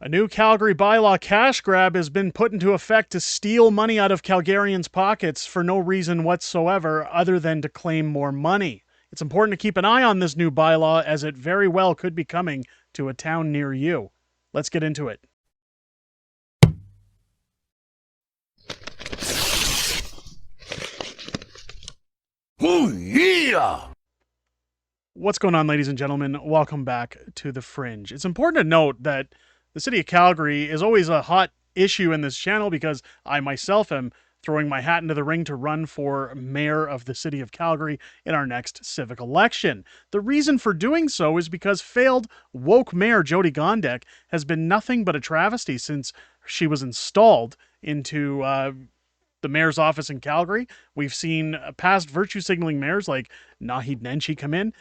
A new Calgary bylaw cash grab has been put into effect to steal money out of Calgarians' pockets for no reason whatsoever other than to claim more money. It's important to keep an eye on this new bylaw as it very well could be coming to a town near you. Let's get into it. Oh, yeah! What's going on, ladies and gentlemen? Welcome back to The Fringe. It's important to note that the city of Calgary is always a hot issue in this channel because I myself am throwing my hat into the ring to run for mayor of the city of Calgary in our next civic election. The reason for doing so is because failed woke mayor Jyoti Gondek has been nothing but a travesty since she was installed into the mayor's office in Calgary. We've seen past virtue signaling mayors like Naheed Nenshi come in,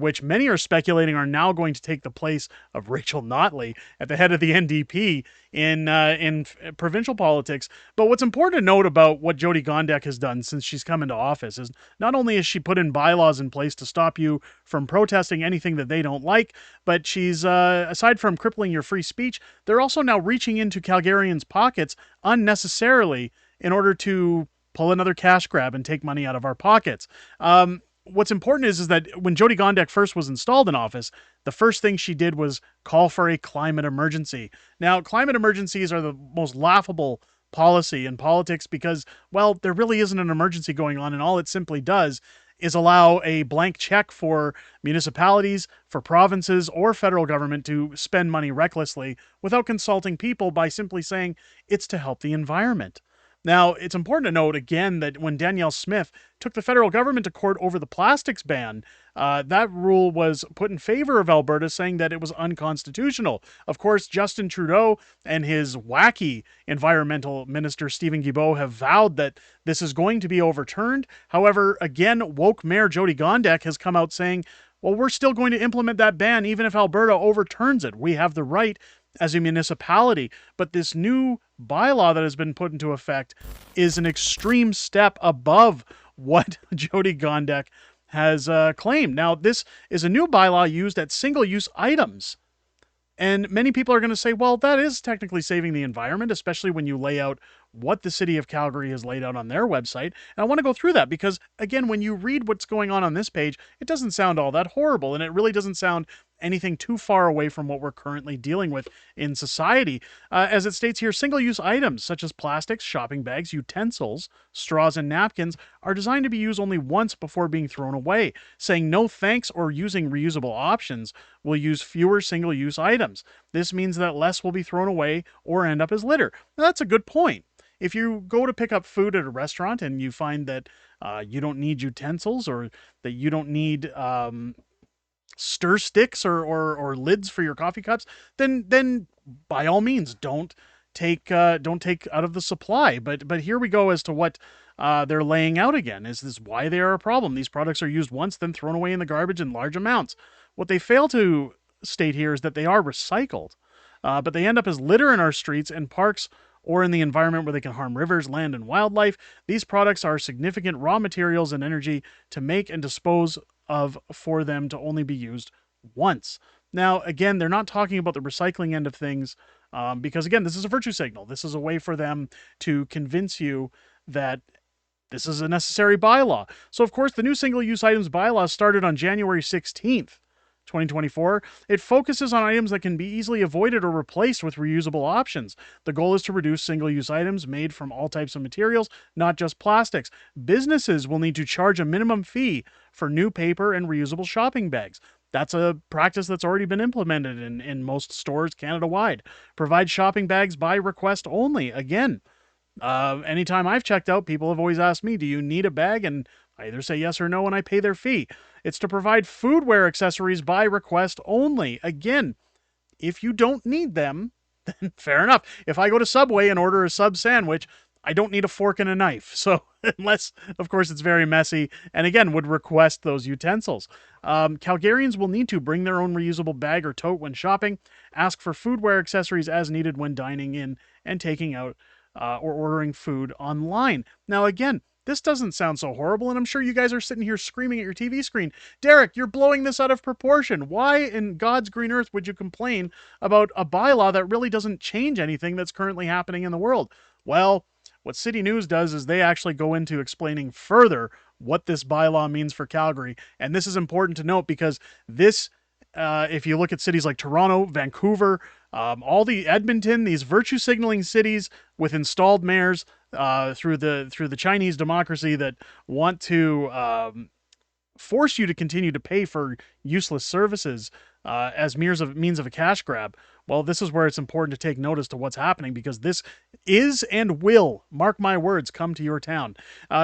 which many are speculating are now going to take the place of Rachel Notley at the head of the NDP in provincial politics. But what's important to note about what Jyoti Gondek has done since she's come into office is not only has she put in bylaws in place to stop you from protesting anything that they don't like, but she's, aside from crippling your free speech, they're also now reaching into Calgarians' pockets unnecessarily in order to pull another cash grab and take money out of our pockets. What's important is that when Jyoti Gondek first was installed in office, the first thing she did was call for a climate emergency. Now, climate emergencies are the most laughable policy in politics because, well, there really isn't an emergency going on, and all it simply does is allow a blank check for municipalities, for provinces, or federal government to spend money recklessly without consulting people by simply saying it's to help the environment. Now, it's important to note, again, that when Danielle Smith took the federal government to court over the plastics ban, that rule was put in favor of Alberta, saying that it was unconstitutional. Of course, Justin Trudeau and his wacky environmental minister, Stephen Guilbeault, have vowed that this is going to be overturned. However, again, woke Mayor Jyoti Gondek has come out saying, well, we're still going to implement that ban even if Alberta overturns it. We have the right as a municipality. But this new bylaw that has been put into effect is an extreme step above what Jyoti Gondek has claimed. Now, this is a new bylaw used at single-use items. And many people are going to say, well, that is technically saving the environment, especially when you lay out what the city of Calgary has laid out on their website. And I want to go through that because, again, when you read what's going on this page, it doesn't sound all that horrible. And it really doesn't sound anything too far away from what we're currently dealing with in society. As it states here, single-use items such as plastics, shopping bags, utensils, straws, and napkins are designed to be used only once before being thrown away. Saying no thanks or using reusable options will use fewer single-use items. This means that less will be thrown away or end up as litter. Now, that's a good point. If you go to pick up food at a restaurant and you find that you don't need utensils or that you don't need stir sticks or lids for your coffee cups, then by all means don't take out of the supply. But here we go as to what they're laying out again. Is this why they are a problem? These products are used once, then thrown away in the garbage in large amounts. What they fail to state here is that they are recycled, but they end up as litter in our streets and parks or in the environment where they can harm rivers, land, and wildlife. These products are significant raw materials and energy to make and dispose of for them to only be used once. Now, again, they're not talking about the recycling end of things because, again, this is a virtue signal. This is a way for them to convince you that this is a necessary bylaw. So, of course, the new single-use items bylaw started on January 16th. 2024, it focuses on items that can be easily avoided or replaced with reusable options. The goal is to reduce single-use items made from all types of materials, not just plastics. Businesses will need to charge a minimum fee for new paper and reusable shopping bags. That's a practice that's already been implemented in most stores Canada-wide. Provide shopping bags by request only. Again, anytime I've checked out, people have always asked me, do you need a bag? And I either say yes or no and I pay their fee. It's to provide foodware accessories by request only. Again, if you don't need them, then fair enough. If I go to Subway and order a sub sandwich, I don't need a fork and a knife. So unless, of course, it's very messy and, again, would request those utensils. Calgarians will need to bring their own reusable bag or tote when shopping, ask for foodware accessories as needed when dining in and taking out or ordering food online. Now, again, this doesn't sound so horrible, and I'm sure you guys are sitting here screaming at your TV screen, Derek, you're blowing this out of proportion. Why in God's green earth would you complain about a bylaw that really doesn't change anything that's currently happening in the world? Well, what City News does is they actually go into explaining further what this bylaw means for Calgary. And this is important to note because this, if you look at cities like Toronto, Vancouver, all the Edmonton, these virtue signaling cities with installed mayors through the Chinese democracy that want to force you to continue to pay for useless services as means of a cash grab. Well, this is where it's important to take notice to what's happening because this is and will, mark my words, come to your town.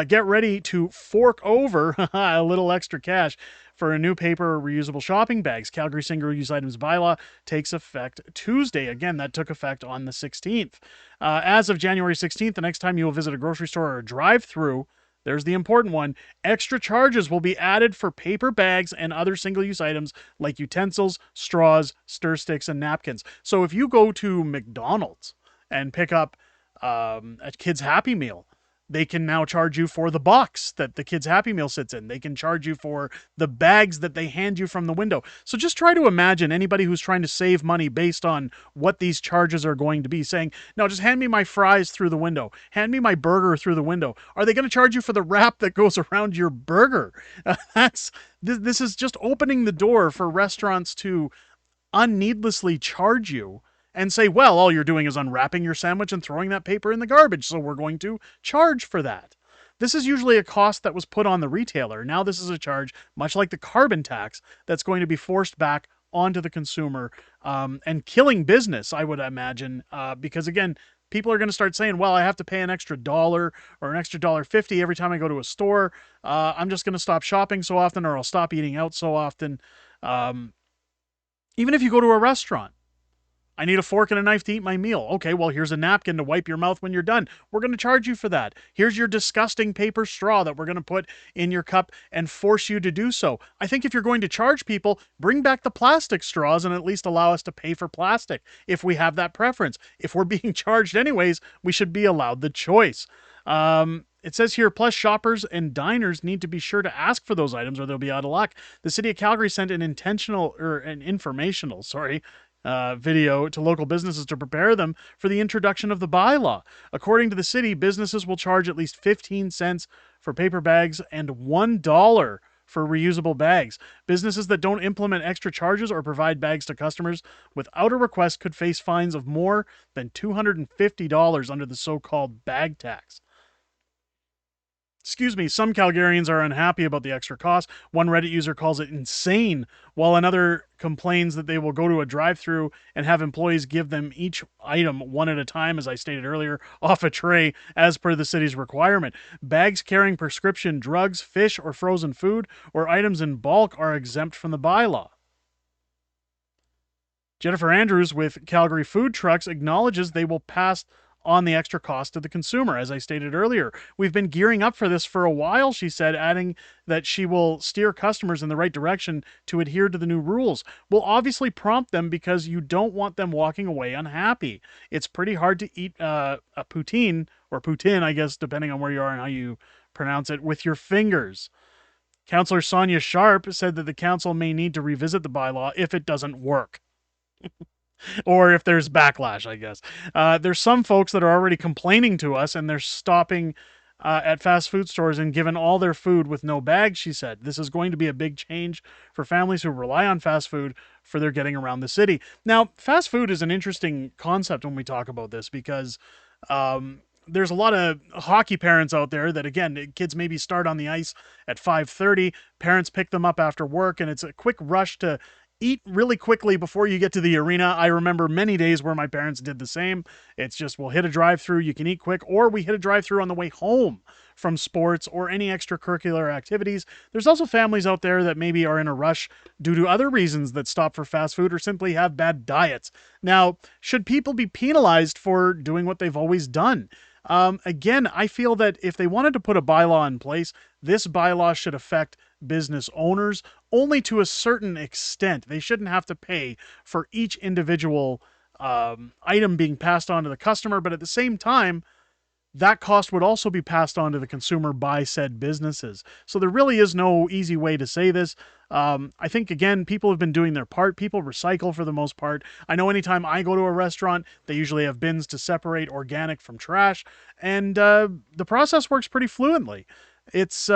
Get ready to fork over a little extra cash for a new paper reusable shopping bags. Calgary single-use items bylaw takes effect Tuesday. Again, that took effect on the 16th. As of January 16th, the next time you will visit a grocery store or a drive-through, there's the important one. Extra charges will be added for paper bags and other single-use items like utensils, straws, stir sticks, and napkins. So if you go to McDonald's and pick up a kid's Happy Meal, they can now charge you for the box that the kid's Happy Meal sits in. They can charge you for the bags that they hand you from the window. So just try to imagine anybody who's trying to save money based on what these charges are going to be saying, no, just hand me my fries through the window. Hand me my burger through the window. Are they going to charge you for the wrap that goes around your burger? This is just opening the door for restaurants to unneedlessly charge you and say, well, all you're doing is unwrapping your sandwich and throwing that paper in the garbage, so we're going to charge for that. This is usually a cost that was put on the retailer. Now this is a charge, much like the carbon tax, that's going to be forced back onto the consumer and killing business, I would imagine, because again, people are going to start saying, well, I have to pay an extra dollar or an extra $1.50 every time I go to a store. I'm just going to stop shopping so often, or I'll stop eating out so often. Even if you go to a restaurant, I need a fork and a knife to eat my meal. Okay, well, here's a napkin to wipe your mouth when you're done. We're going to charge you for that. Here's your disgusting paper straw that we're going to put in your cup and force you to do so. I think if you're going to charge people, bring back the plastic straws and at least allow us to pay for plastic if we have that preference. If we're being charged anyways, we should be allowed the choice. It says here, plus shoppers and diners need to be sure to ask for those items or they'll be out of luck. The city of Calgary sent an informational video to local businesses to prepare them for the introduction of the bylaw. According to the city, businesses will charge at least 15 cents for paper bags and $1 for reusable bags. Businesses that don't implement extra charges or provide bags to customers without a request could face fines of more than $250 under the so-called bag tax. Excuse me, some Calgarians are unhappy about the extra cost. One Reddit user calls it insane, while another complains that they will go to a drive-thru and have employees give them each item one at a time, as I stated earlier, off a tray as per the city's requirement. Bags carrying prescription drugs, fish, or frozen food, or items in bulk are exempt from the bylaw. Jennifer Andrews with Calgary Food Trucks acknowledges they will pass on the extra cost to the consumer. As I stated earlier, we've been gearing up for this for a while, she said, adding that she will steer customers in the right direction to adhere to the new rules. We'll obviously prompt them because you don't want them walking away unhappy. It's pretty hard to eat a poutine, or poutine, I guess, depending on where you are and how you pronounce it, with your fingers. Councillor Sonia Sharp said that the council may need to revisit the bylaw if it doesn't work. Or if there's backlash, I guess. There's some folks that are already complaining to us and they're stopping at fast food stores and giving all their food with no bag, she said. This is going to be a big change for families who rely on fast food for their getting around the city. Now, fast food is an interesting concept when we talk about this because there's a lot of hockey parents out there that, again, kids maybe start on the ice at 5:30. Parents pick them up after work, and it's a quick rush to eat really quickly before you get to the arena. I remember many days where my parents did the same. It's just, we'll hit a drive-through, you can eat quick, or we hit a drive-through on the way home from sports or any extracurricular activities. There's also families out there that maybe are in a rush due to other reasons that stop for fast food or simply have bad diets. Now, should people be penalized for doing what they've always done? Again, I feel that if they wanted to put a bylaw in place, this bylaw should affect business owners only to a certain extent. They shouldn't have to pay for each individual item being passed on to the customer, but at the same time, that cost would also be passed on to the consumer by said businesses. So there really is no easy way to say this. I think, again, people have been doing their part. People recycle for the most part. I know anytime I go to a restaurant, they usually have bins to separate organic from trash, and the process works pretty fluently. It's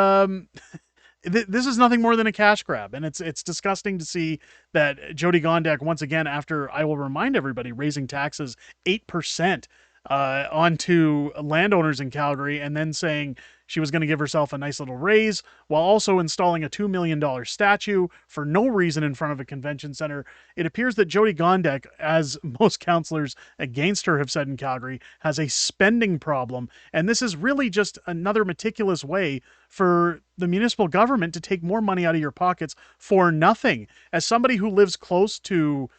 this is nothing more than a cash grab, and it's disgusting to see that Jyoti Gondek once again, after, I will remind everybody, raising taxes 8% onto landowners in Calgary, and then saying she was going to give herself a nice little raise while also installing a $2 million statue for no reason in front of a convention center. It appears that Jyoti Gondek, as most councillors against her have said in Calgary, has a spending problem. And this is really just another meticulous way for the municipal government to take more money out of your pockets for nothing. As somebody who lives close to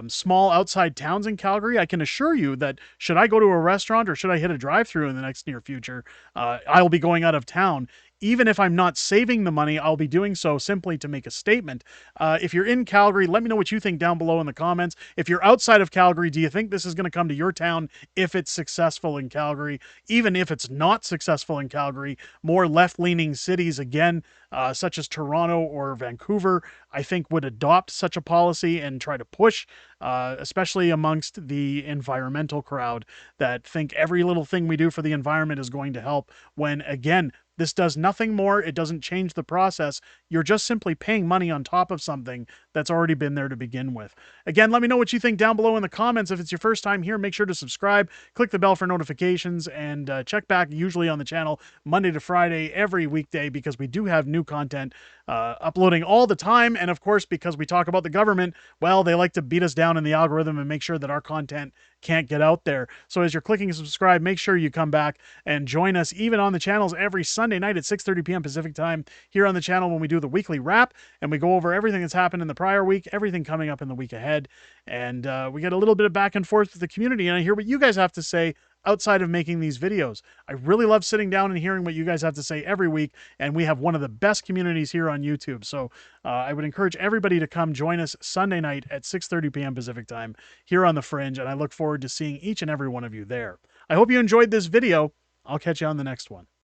small outside towns in Calgary, I can assure you that should I go to a restaurant or should I hit a drive-through in the next near future, I'll be going out of town. Even if I'm not saving the money, I'll be doing so simply to make a statement. If you're in Calgary, let me know what you think down below in the comments. If you're outside of Calgary, do you think this is going to come to your town if it's successful in Calgary? Even if it's not successful in Calgary, more left-leaning cities, again, such as Toronto or Vancouver, I think would adopt such a policy and try to push, especially amongst the environmental crowd that think every little thing we do for the environment is going to help, when, again, this does nothing more. It doesn't change the process. You're just simply paying money on top of something that's already been there to begin with. Again, let me know what you think down below in the comments. If it's your first time here, make sure to subscribe, click the bell for notifications, and check back usually on the channel Monday to Friday every weekday, because we do have new content uploading all the time. And of course, because we talk about the government, well, they like to beat us down in the algorithm and make sure that our content can't get out there. So as you're clicking subscribe, make sure you come back and join us even on the channels every Sunday night at 6:30 p.m. Pacific time here on the channel, when we do the weekly wrap and we go over everything that's happened in the prior week, everything coming up in the week ahead, and we get a little bit of back and forth with the community, and I hear what you guys have to say outside of making these videos. I really love sitting down and hearing what you guys have to say every week, and we have one of the best communities here on YouTube. So I would encourage everybody to come join us Sunday night at 6:30 p.m. Pacific time here on The Fringe, and I look forward to seeing each and every one of you there. I hope you enjoyed this video. I'll catch you on the next one.